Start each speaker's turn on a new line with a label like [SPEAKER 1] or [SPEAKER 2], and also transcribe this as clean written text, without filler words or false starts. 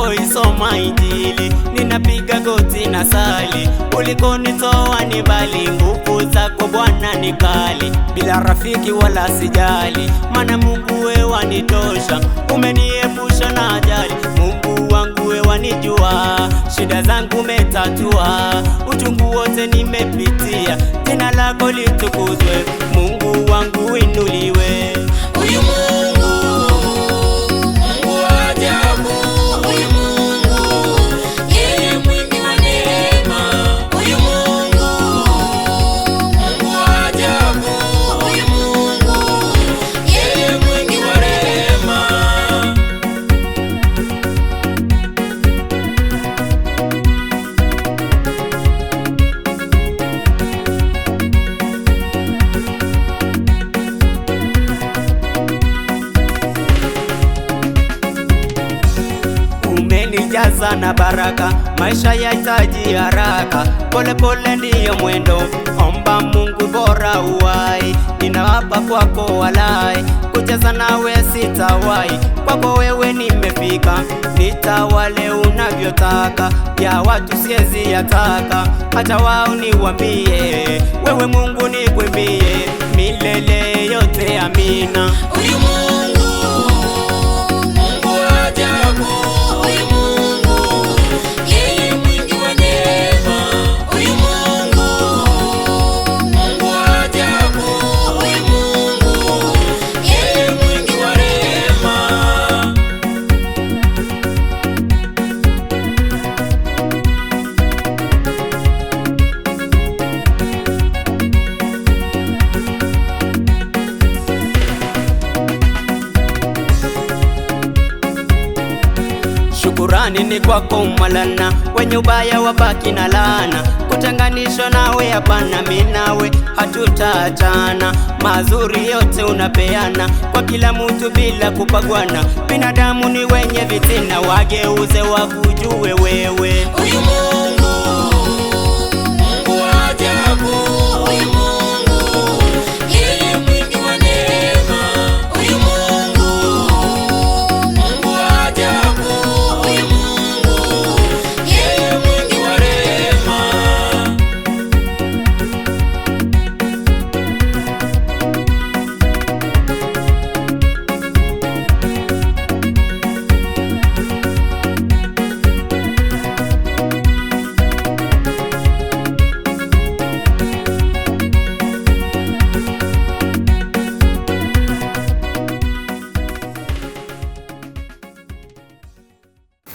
[SPEAKER 1] ninapoisoma Injili, ninapiga goti na sali. Ulikonitoa ni mbali, nguvu zako Bwana ni kali. Bila rafiki wala sijali, maana Mungu wewe wanitosha. Umeniepusha na ajali, Mungu wangu wewe wanijua. Shida zangu umetatua, uchungu wote nimepitia. Jina lako litukuzwe, Mungu wangu inuliwe.
[SPEAKER 2] Huyu Mungu, Mungu wa ajabu. Huyu Mungu, yeye mwingi wa neema. Huyu Mungu, Mungu wa ajabu. Huyu Mungu, yeye mwingi wa rehema.
[SPEAKER 1] Umenijaza na baraka, maisha yahitaji haraka. Pole pole ndiyo mwendo, omba Mungu bora uwai. Ninawapa kwako walai, kucheza nawe sitawai. Kwako wewe nimefika, nitawale unavyotaka. Ya watu siezi yataka, hata wao niwambie. Wewe Mungu nikwimbie, milele yote amina.
[SPEAKER 2] Huyu Mungu, Mungu wa ajabu. Huyu Mungu, yeye mwingi wa neema. Huyu Mungu, Mungu wa ajabu. Huyu Mungu, yeye mwingi wa rehema.
[SPEAKER 1] Shukurani ni kwako Malana, wenye ubaya wabaki na laana. Kutenganishwa nawe hapana, mimi nawe hatutaachana. Mazuri yote unapeana kwa kila mtu bila kupagwana. Binadamu ni wenye vitina, wageuze wakujue wewe.
[SPEAKER 2] Huyu Mungu